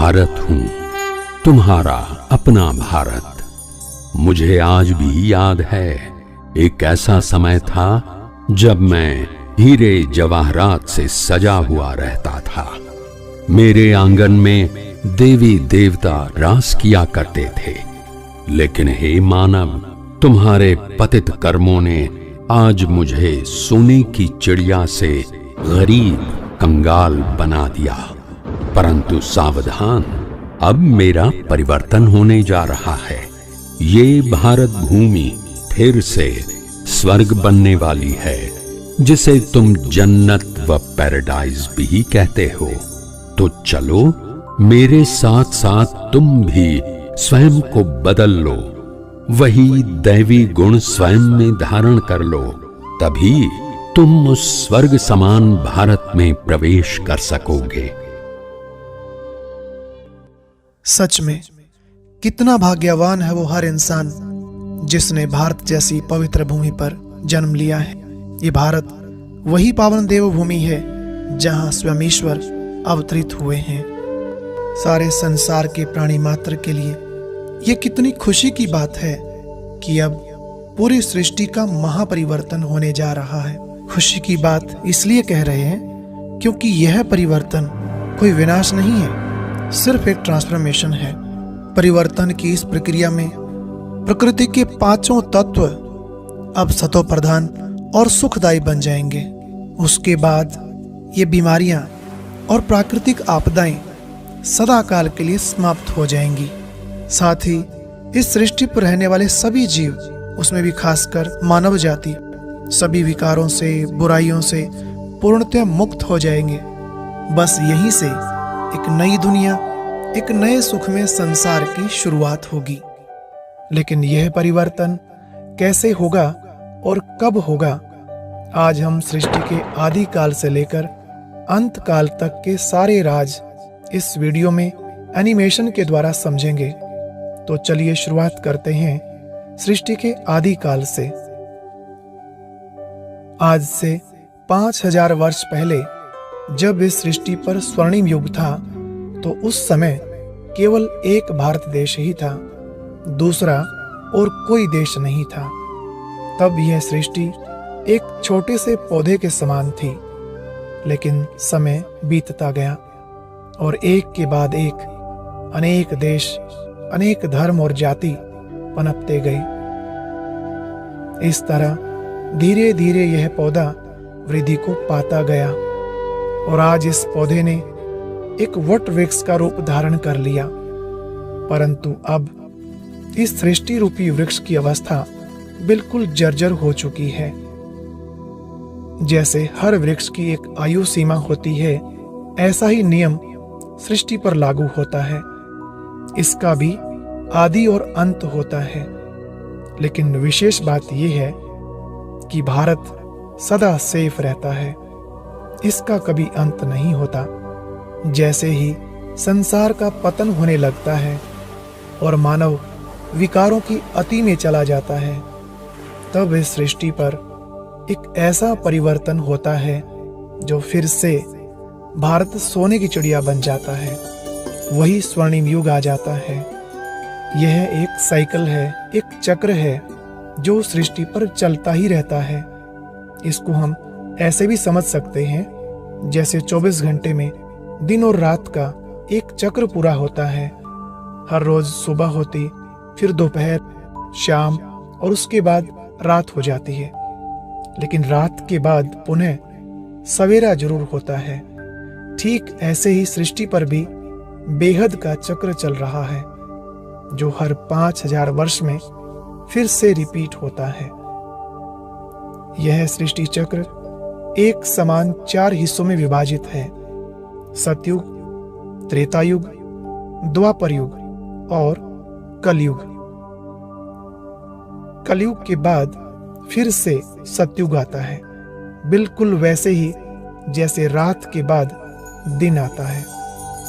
भारत हूँ, तुम्हारा अपना भारत। मुझे आज भी याद है, एक ऐसा समय था जब मैं हीरे जवाहरात से सजा हुआ रहता था। मेरे आंगन में देवी देवता रास किया करते थे। लेकिन हे मानव, तुम्हारे पतित कर्मों ने आज मुझे सोने की चिड़िया से गरीब कंगाल बना दिया। परंतु सावधान, अब मेरा परिवर्तन होने जा रहा है। ये भारत भूमि फिर से स्वर्ग बनने वाली है, जिसे तुम जन्नत व पैराडाइज भी कहते हो। तो चलो, मेरे साथ साथ तुम भी स्वयं को बदल लो, वही दैवी गुण स्वयं में धारण कर लो। तभी तुम उस स्वर्ग समान भारत में प्रवेश कर सकोगे। सच में कितना भाग्यवान है वो हर इंसान जिसने भारत जैसी पवित्र भूमि पर जन्म लिया है। ये भारत वही पावन देवभूमि है जहां स्वयं ईश्वर अवतरित हुए हैं। सारे संसार के प्राणी मात्र के लिए ये कितनी खुशी की बात है कि अब पूरी सृष्टि का महापरिवर्तन होने जा रहा है। खुशी की बात इसलिए कह रहे हैं क्योंकि यह परिवर्तन कोई विनाश नहीं है, सिर्फ एक ट्रांसफॉर्मेशन है। परिवर्तन की इस प्रक्रिया में प्रकृति के पांचों तत्व अब सतो प्रधान और सुखदायी बन जाएंगे। उसके बाद ये बीमारियां और प्राकृतिक आपदाएं सदा काल के लिए समाप्त हो जाएंगी। साथ ही इस सृष्टि पर रहने वाले सभी जीव, उसमें भी खासकर मानव जाति, सभी विकारों से, बुराइयों से पूर्णतः मुक्त हो जाएंगे। बस यहीं से एक नई दुनिया, एक नए सुख में संसार की शुरुआत होगी। लेकिन यह परिवर्तन कैसे होगा और कब होगा, आज हम सृष्टि के आदि काल से लेकर अंत काल तक के सारे राज इस वीडियो में एनिमेशन के द्वारा समझेंगे। तो चलिए शुरुआत करते हैं सृष्टि के आदि काल से। आज से 5000 वर्ष पहले जब इस सृष्टि पर स्वर्णिम युग था, तो उस समय केवल एक भारत देश ही था, दूसरा और कोई देश नहीं था। तब यह सृष्टि एक छोटे से पौधे के समान थी। लेकिन समय बीतता गया और एक के बाद एक अनेक देश, अनेक धर्म और जाति पनपते गए। इस तरह धीरे धीरे यह पौधा वृद्धि को पाता गया और आज इस पौधे ने एक वट वृक्ष का रूप धारण कर लिया। परंतु अब इस सृष्टि रूपी वृक्ष की अवस्था बिल्कुल जर्जर हो चुकी है। जैसे हर वृक्ष की एक आयु सीमा होती है, ऐसा ही नियम सृष्टि पर लागू होता है। इसका भी आदि और अंत होता है। लेकिन विशेष बात यह है कि भारत सदा सेफ रहता है, इसका कभी अंत नहीं होता। जैसे ही संसार का पतन होने लगता है और मानव विकारों की अति में चला जाता है, तब इस सृष्टि पर एक ऐसा परिवर्तन होता है जो फिर से भारत सोने की चिड़िया बन जाता है। वही स्वर्णिम युग आ जाता है। यह एक साइकिल है, एक चक्र है जो सृष्टि पर चलता ही रहता है। इसको हम ऐसे भी समझ सकते हैं जैसे 24 घंटे में दिन और रात का एक चक्र पूरा होता है। हर रोज सुबह होती, फिर दोपहर, शाम और उसके बाद रात हो जाती है। लेकिन रात के बाद पुनः सवेरा जरूर होता है। ठीक ऐसे ही सृष्टि पर भी बेहद का चक्र चल रहा है, जो हर 5000 वर्ष में फिर से रिपीट होता है। यह सृष्टि चक्र एक समान 4 हिस्सों में विभाजित है: सतयुग, त्रेतायुग, द्वापर युग और कलयुग। कलयुग के बाद फिर से सतयुग आता है, बिल्कुल वैसे ही जैसे रात के बाद दिन आता है।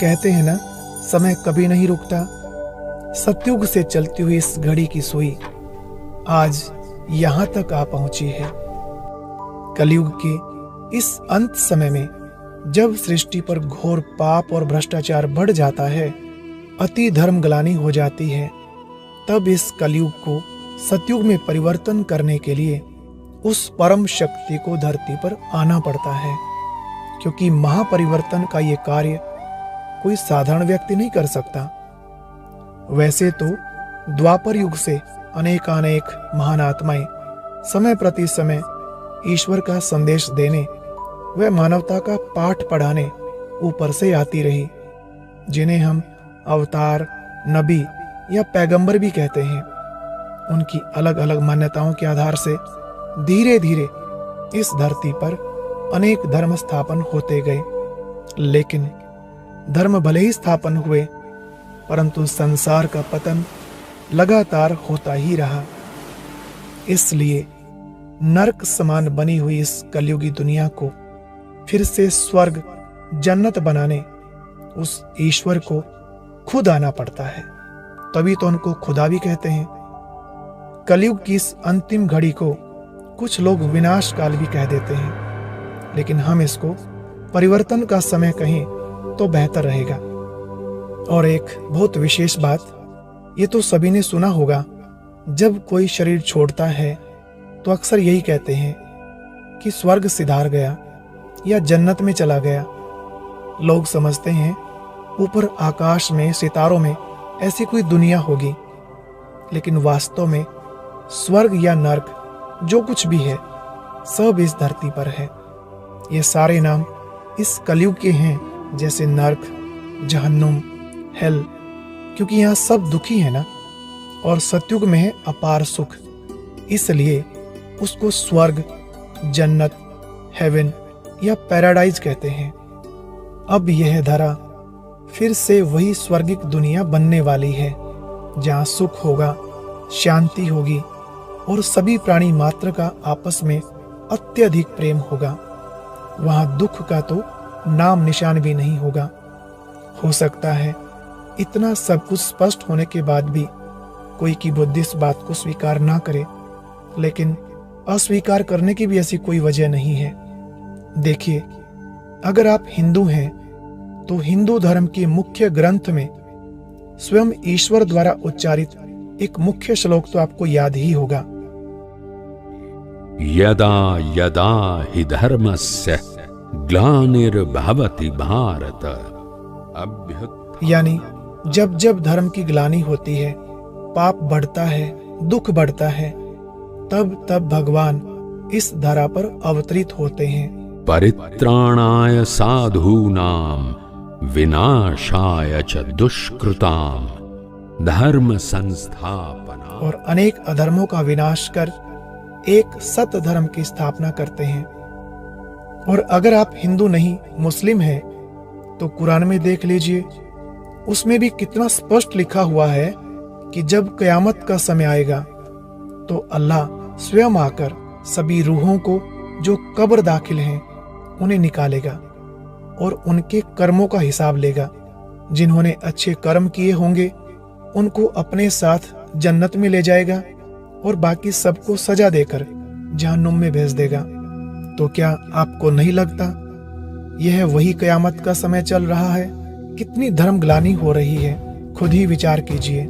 कहते हैं ना, समय कभी नहीं रुकता। सतयुग से चलती हुई इस घड़ी की सुई आज यहां तक आ पहुंची है। कलयुग के इस अंत समय में जब सृष्टि पर घोर पाप और भ्रष्टाचार बढ़ जाता है, अति धर्म ग्लानि हो जाती है, तब इस कलयुग को सतयुग में परिवर्तन करने के लिए उस परम शक्ति को धरती पर आना पड़ता है, क्योंकि महापरिवर्तन का ये कार्य कोई साधारण व्यक्ति नहीं कर सकता। वैसे तो द्वापर युग से अनेकानेक महान आत्माएं समय प्रति समय ईश्वर का संदेश देने व मानवता का पाठ पढ़ाने ऊपर से आती रही, जिन्हें हम अवतार, नबी या पैगंबर भी कहते हैं। उनकी अलग अलग मान्यताओं के आधार से धीरे धीरे इस धरती पर अनेक धर्म स्थापन होते गए, लेकिन धर्म भले ही स्थापन हुए, परंतु संसार का पतन लगातार होता ही रहा। इसलिए नरक समान बनी हुई इस कलयुगी दुनिया को फिर से स्वर्ग, जन्नत बनाने उस ईश्वर को खुद आना पड़ता है। तभी तो उनको खुदा भी कहते हैं। कलयुग की इस अंतिम घड़ी को कुछ लोग विनाश काल भी कह देते हैं, लेकिन हम इसको परिवर्तन का समय कहें तो बेहतर रहेगा। और एक बहुत विशेष बात, ये तो सभी ने सुना होगा, जब कोई शरीर छोड़ता है तो अक्सर यही कहते हैं कि स्वर्ग सिधार गया या जन्नत में चला गया। लोग समझते हैं ऊपर आकाश में, सितारों में ऐसी कोई दुनिया होगी, लेकिन वास्तव में स्वर्ग या नरक जो कुछ भी है सब इस धरती पर है। ये सारे नाम इस कलयुग के हैं, जैसे नरक, जहन्नुम, हेल, क्योंकि यहाँ सब दुखी है ना, और सतयुग में है अपार सुख, इसलिए उसको स्वर्ग, जन्नत, हेवन या पैराडाइज कहते हैं। अब यह धरा फिर से वही स्वर्गिक दुनिया बनने वाली है, जहाँ सुख होगा, शांति होगी और सभी प्राणी मात्र का आपस में अत्यधिक प्रेम होगा। वहाँ दुख का तो नाम निशान भी नहीं होगा। हो सकता है इतना सब कुछ स्पष्ट होने के बाद भी कोई की बुद्धि इस बात को स्वीकार ना करे, लेकिन अस्वीकार करने की भी ऐसी कोई वजह नहीं है। देखिए, अगर आप हिंदू हैं तो हिंदू धर्म के मुख्य ग्रंथ में स्वयं ईश्वर द्वारा उच्चारित एक मुख्य श्लोक तो आपको याद ही होगा। यदा यदा हि धर्मस्य ग्लानिर्भवति भारत अभ्युत्थानं, यानी जब जब धर्म की ग्लानि होती है, पाप बढ़ता है, दुख बढ़ता है, तब तब भगवान इस धरा पर अवतरित होते हैं। परित्राणाय साधूनां विनाशाय च दुष्कृतां धर्म संस्थापना, और अनेक अधर्मों का विनाश कर एक सत धर्म की स्थापना करते हैं। और अगर आप हिंदू नहीं, मुस्लिम हैं, तो कुरान में देख लीजिए, उसमें भी कितना स्पष्ट लिखा हुआ है कि जब कयामत का समय आएगा तो अल्लाह स्वयं आकर सभी रूहों को जो कब्र दाखिल हैं उन्हें निकालेगा और उनके कर्मों का हिसाब लेगा। जिन्होंने अच्छे कर्म किए होंगे उनको अपने साथ जन्नत में ले जाएगा और बाकी सबको सजा देकर जहन्नुम में भेज देगा। तो क्या आपको नहीं लगता यह वही कयामत का समय चल रहा है? कितनी धर्म ग्लानि हो रही है, खुद ही विचार कीजिए।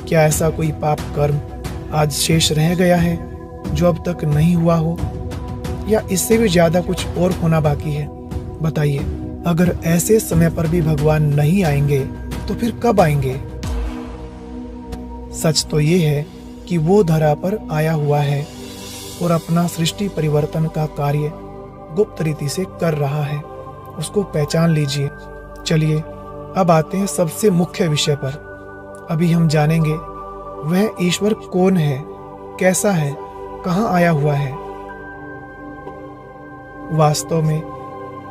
क्या ऐसा कोई पाप कर्म आज शेष रह गया है जो अब तक नहीं हुआ हो, या इससे भी ज्यादा कुछ और होना बाकी है? बताइए, अगर ऐसे समय पर भी भगवान नहीं आएंगे तो फिर कब आएंगे? सच तो ये है कि वो धरा पर आया हुआ है और अपना सृष्टि परिवर्तन का कार्य गुप्त रीति से कर रहा है। उसको पहचान लीजिए। चलिए अब आते हैं सबसे मुख्य विषय पर। अभी हम जानेंगे वह ईश्वर कौन है, कैसा है, कहाँ आया हुआ है। वास्तव में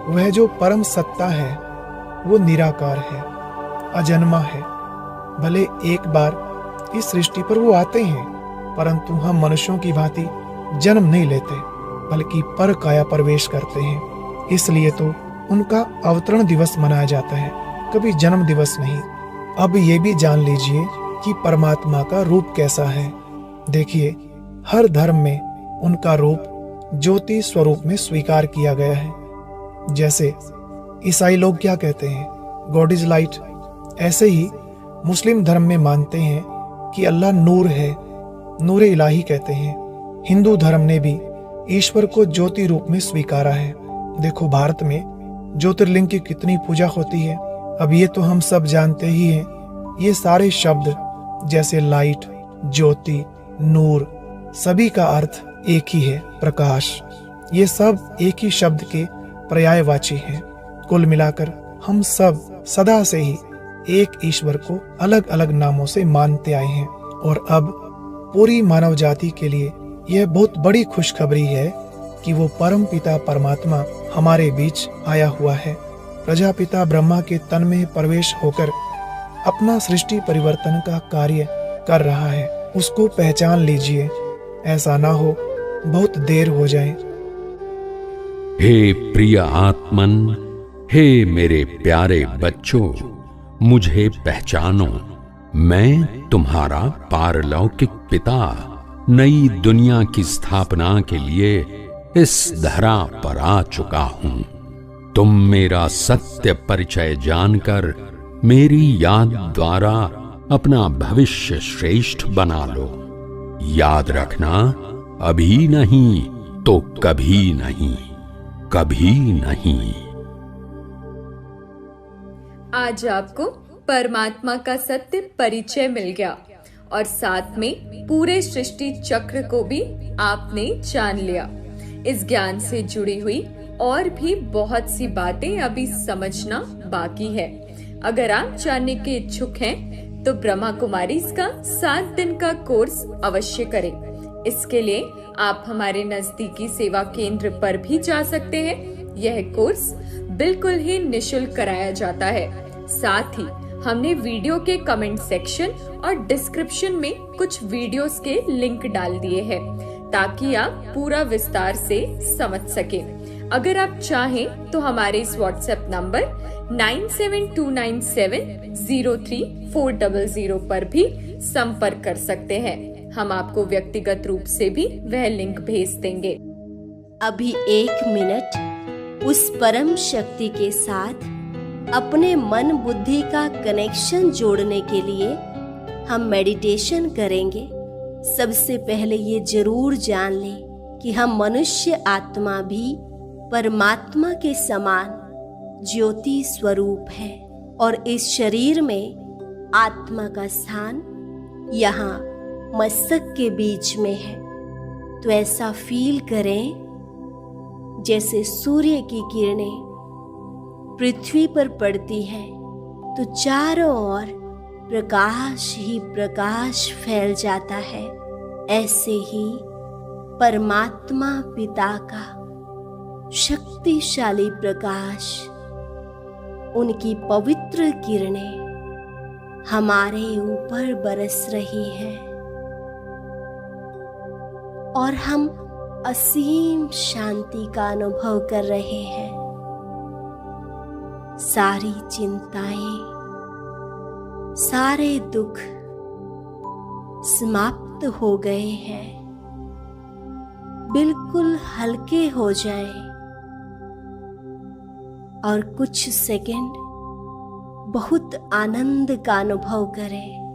वह जो परम सत्ता है वो निराकार है, अजन्मा है। भले एक बार इस सृष्टि पर वो आते हैं, परंतु हम मनुष्यों की भांति जन्म नहीं लेते, बल्कि पर काया प्रवेश करते हैं। इसलिए तो उनका अवतरण दिवस मनाया जाता है, कभी जन्म दिवस नहीं। अब ये भी जान लीजिए कि परमात्मा का रूप कैसा है। देखिए, हर धर्म में उनका रूप ज्योति स्वरूप में स्वीकार किया गया है। जैसे ईसाई लोग क्या कहते हैं, गॉड इज लाइट, ऐसे ही मुस्लिम धर्म में मानते हैं कि अल्लाह नूर है, नूर इलाही कहते हैं। हिंदू धर्म ने भी ईश्वर को ज्योति रूप में स्वीकारा है। देखो भारत में ज्योतिर्लिंग की कितनी पूजा होती है। अब ये तो हम सब जानते ही हैं, ये सारे शब्द जैसे लाइट, ज्योति, नूर, सभी का अर्थ एक ही है, प्रकाश। ये सब एक ही शब्द के पर्यायवाची हैं। कुल मिलाकर हम सब सदा से ही एक ईश्वर को अलग अलग नामों से मानते आए हैं। और अब पूरी मानव जाति के लिए यह बहुत बड़ी खुशखबरी है कि वो परम पिता परमात्मा हमारे बीच आया हुआ है। प्रजापिता ब्रह्मा के तन में प्रवेश होकर अपना सृष्टि परिवर्तन का कार्य कर रहा है। उसको पहचान लीजिए, ऐसा ना हो बहुत देर हो जाए। हे प्रिय आत्मन, हे मेरे प्यारे बच्चों, मुझे पहचानो। मैं तुम्हारा पारलौकिक पिता नई दुनिया की स्थापना के लिए इस धरा पर आ चुका हूं। तुम मेरा सत्य परिचय जानकर मेरी याद द्वारा अपना भविष्य श्रेष्ठ बना लो। याद रखना, अभी नहीं तो कभी नहीं, कभी नहीं। आज आपको परमात्मा का सत्य परिचय मिल गया और साथ में पूरे सृष्टि चक्र को भी आपने जान लिया। इस ज्ञान से जुड़ी हुई और भी बहुत सी बातें अभी समझना बाकी है। अगर आप जानने के इच्छुक हैं, तो ब्रह्मा कुमारी इसका 7 दिन का कोर्स अवश्य करें। इसके लिए आप हमारे नजदीकी सेवा केंद्र पर भी जा सकते हैं। यह कोर्स बिल्कुल ही निशुल्क कराया जाता है। साथ ही हमने वीडियो के कमेंट सेक्शन और डिस्क्रिप्शन में कुछ वीडियोस के लिंक डाल दिए हैं, ताकि आप पूरा विस्तार से समझ सकें। अगर आप चाहें तो हमारे इस व्हाट्सएप नंबर 9729703400 पर भी संपर्क कर सकते हैं। हम आपको व्यक्तिगत रूप से भी वह लिंक भेज देंगे। अभी 1 मिनट उस परम शक्ति के साथ अपने मन बुद्धि का कनेक्शन जोड़ने के लिए हम मेडिटेशन करेंगे। सबसे पहले ये जरूर जान लें कि हम मनुष्य आत्मा भी परमात्मा के समान ज्योति स्वरूप है और इस शरीर में आत्मा का स्थान यहाँ मस्तक के बीच में है। तो ऐसा फील करें जैसे सूर्य की किरणें पृथ्वी पर पड़ती है तो चारों ओर प्रकाश ही प्रकाश फैल जाता है। ऐसे ही परमात्मा पिता का शक्तिशाली प्रकाश, उनकी पवित्र किरणें हमारे ऊपर बरस रही है और हम असीम शांति का अनुभव कर रहे हैं। सारी चिंताएं, सारे दुख समाप्त हो गए हैं, बिल्कुल हल्के हो जाएं और कुछ सेकंड बहुत आनंद का अनुभव करें।